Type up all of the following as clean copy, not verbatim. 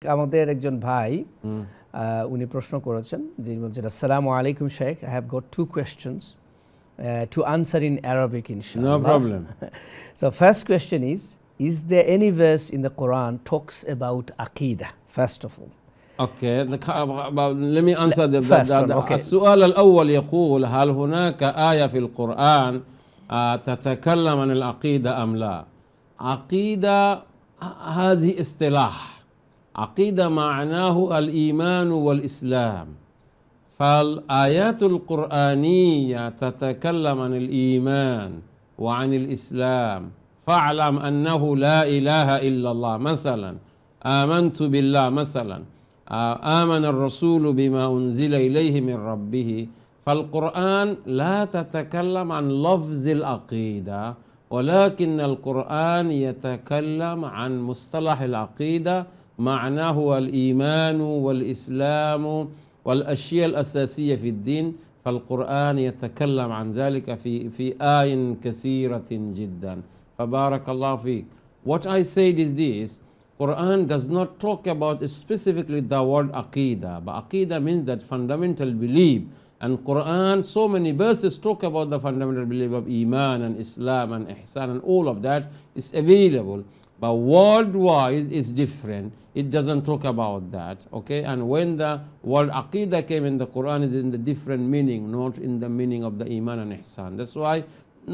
আমাদের একজন ভাই উনি প্রশ্ন করেছেন যিনি বলছেন আসসালামু আলাইকুম Sheikh I have got two questions to answer in Arabic inshallah. No problem. So first question is there any verse in the Quran talks about aqidah first of all? Okay, let me answer okay. السؤال الأول يقول هل هناك آية في القرآن تتكلم عن العقيدة أم لا؟ عقيدة هذه اصطلاح، عقيدة معناه الإيمان والإسلام، فالآيات القرآنية تتكلم عن الإيمان وعن الإسلام، فاعلم أنه لا إله إلا الله مثلا، آمنت بالله مثلا، آمن الرسول بما أنزل إليه من ربه. فالقرآن لا تتكلم عن لفظ العقيدة، ولكن القرآن يتكلم عن مصطلح العقيدة، معناه الإيمان والإسلام والأشياء الأساسية في الدين. فالقرآن يتكلم عن ذلك في آي كثيرة جدا. فبارك الله فيك. What I said is this: Quran does not talk about specifically the word aqidah, but aqidah means that fundamental belief. And Quran, so many verses talk about the fundamental belief of Iman and Islam and Ihsan, and all of that is available. But word-wise is different. It doesn't talk about that, okay? And when the word aqidah came in the Quran, is in the different meaning, not in the meaning of the Iman and Ihsan. That's why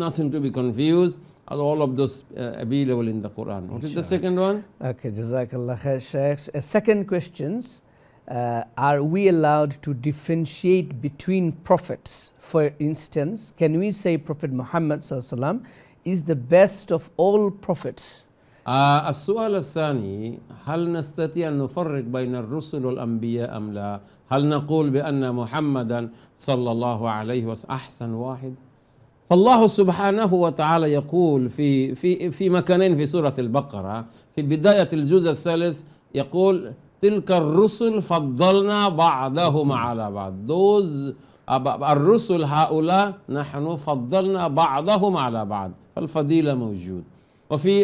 nothing to be confused. All of those available in the Quran. What is the second one? Okay, Jazakallah khair, Sheikh. Second questions. Are we allowed to differentiate between prophets? For instance, can we say Prophet Muhammad SAW is the best of all prophets? السؤال الثاني: هل نستطيع أن نفرق بين الرسل والأنبياء أم لا؟ هل نقول بأن محمدا صلى الله عليه وسلم أحسن واحد؟ فالله سبحانه وتعالى يقول في مكانين في سورة البقرة، في بداية الجزء الثالث يقول تلك الرسل فضلنا بعضهم على بعض. الرسل هؤلاء نحن فضلنا بعضهم على بعض، فالفضيلة موجود. وفي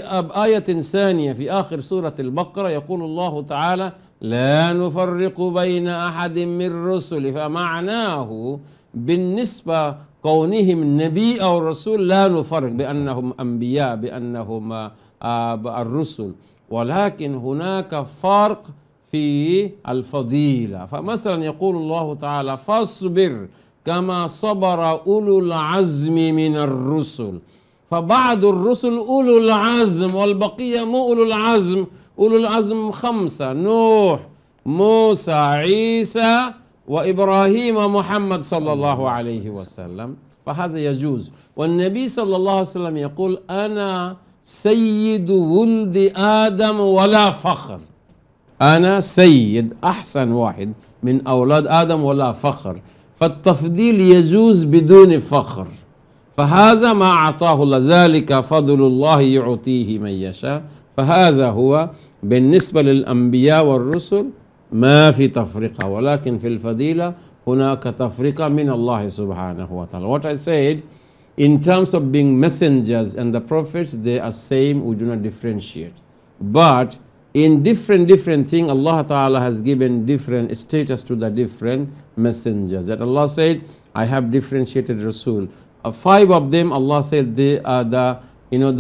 آية ثانية في آخر سورة البقرة يقول الله تعالى لا نفرق بين أحد من رسل، فمعناه بالنسبة كونهم نبي أو رسول لا نفرق بأنهم أنبياء بأنهم الرسل، ولكن هناك فرق في الفضيلة. فمثلا يقول الله تعالى فاصبر كما صبر أولو العزم من الرسل، فبعض الرسل أولو العزم والبقية مو أولو العزم. أولو العزم 5: نوح، موسى، عيسى، وإبراهيم ومحمد صلى الله عليه وسلم. فهذا يجوز. والنبي صلى الله عليه وسلم يقول أنا سيد ولد آدم ولا فخر، أنا سيد أحسن واحد من أولاد آدم ولا فخر. فالتفضيل يجوز بدون فخر، فهذا ما أعطاه الله، ذلك فضل الله يعطيه من يشاء. فهذا هو بالنسبة للأنبياء والرسل ما في تفرقة، ولكن في الفضيلة هناك تفرقة من الله سبحانه وتعالى. What I said in terms of being messengers and the prophets, they are same, we do not differentiate. But in different things, Allah Ta'ala has given different status to the different messengers. That Allah said, I have differentiated Rasul. 5 of them, Allah said they are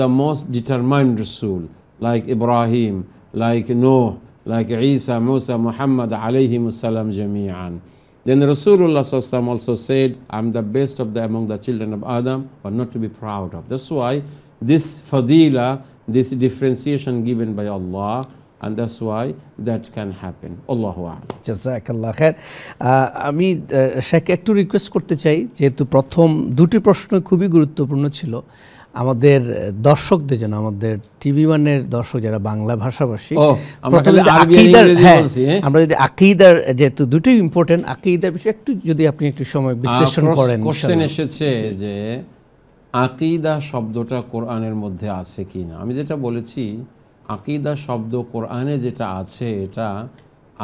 the most determined Rasul, like Ibrahim, like Noah, like Isa, Musa, Muhammad alayhim salam jami'an. Then Rasulullah SAW also said, I'm the best of among the children of Adam, but not to be proud of. That's why this fadila, this differentiation given by Allah, and that's why that can happen. Allahu a'lam. জাযাকাল্লাহ খায়ের। আমি শেখ একটু request করতে চাই, যেহেতু প্রথম দুটি প্রশ্ন খুবই গুরুত্বপূর্ণ ছিল, আমাদের দর্শকদের জন্য, আমাদের টিভি ওয়ানের দর্শক যারা বাংলা ভাষাভাষী, আমরা যদি আকীদার, যেহেতু দুটোই ইম্পর্টেন্ট, আকীদার বিষয়ে যদি আপনি একটু সময় বিশ্লেষণ করেন। কোশ্চেন এসেছে যে আকীদা শব্দটা কোরআনের মধ্যে আছে কিনা। আমি যেটা বলেছি, আকীদা শব্দ কোরআনে যেটা আছে এটা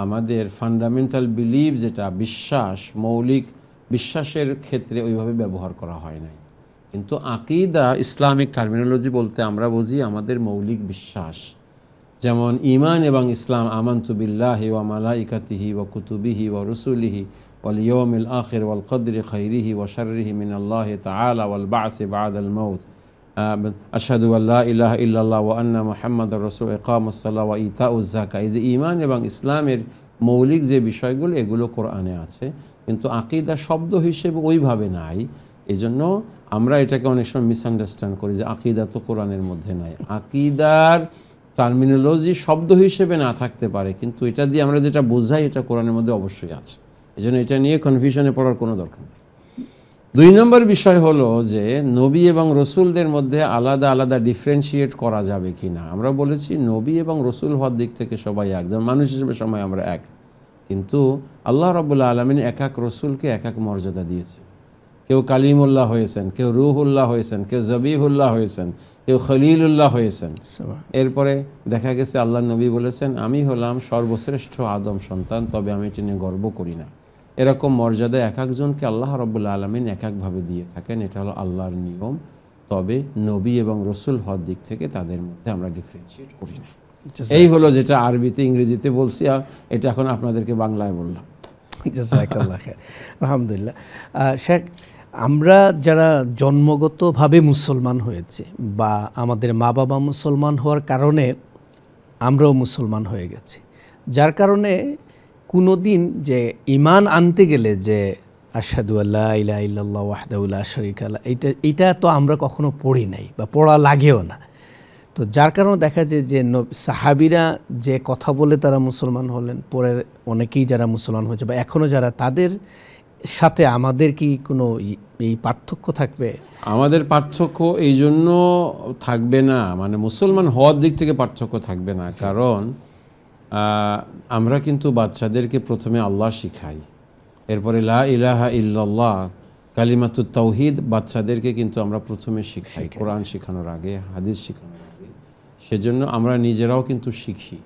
আমাদের ফান্ডামেন্টাল বিলিভ, যেটা বিশ্বাস, মৌলিক বিশ্বাসের ক্ষেত্রে ওইভাবে ব্যবহার করা হয় নাই। কিন্তু আকীদা ইসলামিক টার্মিনোলজি বলতে আমরা বুঝি আমাদের মৌলিক বিশ্বাস, যেমন ঈমান এবং ইসলাম, আমানতু বিল্লাহি ওয়া মালাইকাতিহি ওয়া কুতুবিহি ওয়া রুসুলিহি ওয়াল ইয়াউমিল আখির ওয়াল কদরি খাইরিহি ওয়া শাররিহি মিনাল্লাহি তাআলা ওয়াল বা'সি বা'দাল মাউত, আশহাদু আল্লা ইলাহা ইল্লাল্লাহ ওয়া আন্না মুহাম্মাদার রাসূল, ইকামুস সালাহ ওয়া ইতাউজ যাকাত। এই যে ঈমান এবং ইসলামের মৌলিক যে বিষয়গুলো, এগুলো কোরআনে আছে, কিন্তু আকীদা শব্দ হিসেবে ওইভাবে নাই। এই জন্য আমরা এটাকে অনেক সময় মিসআন্ডারস্ট্যান্ড করি যে আকীদা তো কোরআনের মধ্যে নাই। আকীদার টার্মিনোলজি শব্দ হিসেবে না থাকতে পারে, কিন্তু এটা দিয়ে আমরা যেটা বোঝাই এটা কোরআনের মধ্যে অবশ্যই আছে। এই জন্য এটা নিয়ে কনফিউশনে পড়ার কোনো দরকার নেই। 2 নম্বর বিষয় হলো যে নবী এবং রসুলদের মধ্যে আলাদা আলাদা ডিফারেন্সিয়েট করা যাবে কি না। আমরা বলেছি নবী এবং রসুল হওয়ার দিক থেকে সবাই এক, যেমন মানুষ হিসেবে সবাই আমরা এক, কিন্তু আল্লাহ রাব্বুল আলামিন এক এক রসুলকে এক এক মর্যাদা দিয়েছে। কেউ কালিমুল্লাহ হয়েছেন, কেউ রুহুল্লাহ হয়েছেন, কেউ জবিহুল্লাহ হয়েছেন, কেউ খলিলুল্লাহ হয়েছেন। এরপরে দেখা গেছে আল্লাহ নবী বলেছেন, আমি হলাম সর্বশ্রেষ্ঠ আদম সন্তান, তবে আমি এটা নিয়ে গর্ব করি না। এরকম মর্যাদা এক একজনকে আল্লাহ রাব্বুল আলামিন এক একভাবে দিয়ে থাকেন, এটা হলো আল্লাহর নিয়ম। তবে নবী এবং রসুল হওয়ার দিক থেকে তাদের মধ্যে আমরা ডিফারেন্সিয়েট করি না। এই হলো যেটা আরবিতে ইংরেজিতে বলছি, এটা এখন আপনাদেরকে বাংলায় বললাম। জাযাকাল্লাহ খাইর। আলহামদুলিল্লাহ। শেখ, আমরা যারা জন্মগতভাবে মুসলমান হয়েছে বা আমাদের মা বাবা মুসলমান হওয়ার কারণে আমরাও মুসলমান হয়ে গেছি, যার কারণে কোনো দিন যে ঈমান আনতে গেলে যে আশহাদু আল্লা ইলাহা ইল্লাল্লাহ ওয়াহদাহু লা শারীকা লাহু, এইটা তো আমরা কখনো পড়ি নাই বা পড়া লাগেও না। তো যার কারণে দেখা যায় যে সাহাবীরা যে কথা বলে তারা মুসলমান হলেন, পরে অনেকেই যারা মুসলমান হয়েছে বা এখনও যারা, তাদের সাথে আমাদের কি কোনো এই পার্থক্য থাকবে? আমাদের পার্থক্য এই জন্য থাকবে না, মানে মুসলমান হওয়ার দিক থেকে পার্থক্য থাকবে না, কারণ আমরা কিন্তু বাচ্চাদেরকে প্রথমে আল্লাহ শিখাই, এরপরে লা ইলাহা ইল্লাল্লাহ কালিমাতুত তাওহীদ বাচ্চাদেরকে কিন্তু আমরা প্রথমে শিখাই, কোরআন শেখানোর আগে, হাদিস শেখানোর আগে। সেজন্য আমরা নিজেরাও কিন্তু শিখি,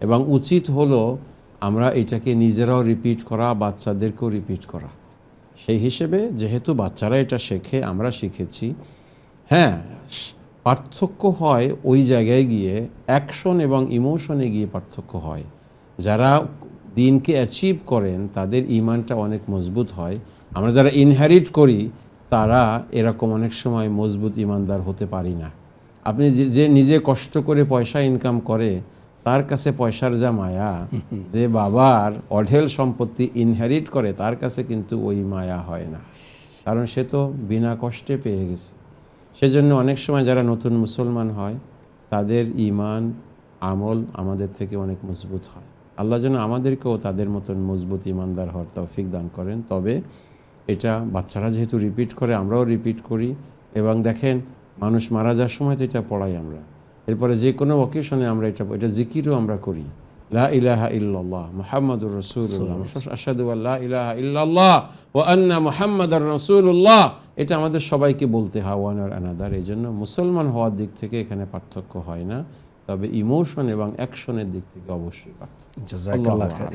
এবং উচিত হলো আমরা এটাকে নিজেরাও রিপিট করা, বাচ্চাদেরকেও রিপিট করা। সেই হিসেবে যেহেতু বাচ্চারা এটা শেখে, আমরা শিখেছি। হ্যাঁ, পার্থক্য হয় ওই জায়গায় গিয়ে, অ্যাকশন এবং ইমোশনে গিয়ে পার্থক্য হয়। যারা দিনকে অ্যাচিভ করেন তাদের ঈমানটা অনেক মজবুত হয়। আমরা যারা ইনহেরিট করি তারা এরকম অনেক সময় মজবুত ঈমানদার হতে পারি না। আপনি যে নিজে কষ্ট করে পয়সা ইনকাম করে, তার কাছে পয়সার যা মায়া, যে বাবার অঢেল সম্পত্তি ইনহেরিট করে তার কাছে কিন্তু ওই মায়া হয় না, কারণ সে তো বিনা কষ্টে পেয়ে গেছে। সেজন্য অনেক সময় যারা নতুন মুসলমান হয় তাদের ঈমান আমল আমাদের থেকে অনেক মজবুত হয়। আল্লাহ যেন আমাদেরকেও তাদের মতন মজবুত ঈমানদার হওয়ার তৌফিক দান করেন। তবে এটা বাচ্চারা যেহেতু রিপিট করে, আমরাও রিপিট করি। এবং দেখেন, মানুষ মারা যাওয়ার সময় তো এটা পড়াই আমরা, এরপরে যে কোনো অকেশনে আমরা এটা জিকিরও আমরা করি, লা ইলাহা ইল্লাল্লাহ মুহাম্মাদুর রাসূলুল্লাহ, আশহাদু আল্লা ইলাহা ইল্লাল্লাহ ওয়া আন্না মুহাম্মাদার রাসূলুল্লাহ। এটা আমাদের সবাইকে বলতে হয়, ওয়ান আর অ্যানাদার। এই জন্য মুসলমান হওয়ার দিক থেকে এখানে পার্থক্য হয় না, তবে ইমোশন এবং অ্যাকশনের দিক থেকে অবশ্যই পার্থক্য। জাযাকাল্লাহ খাইর।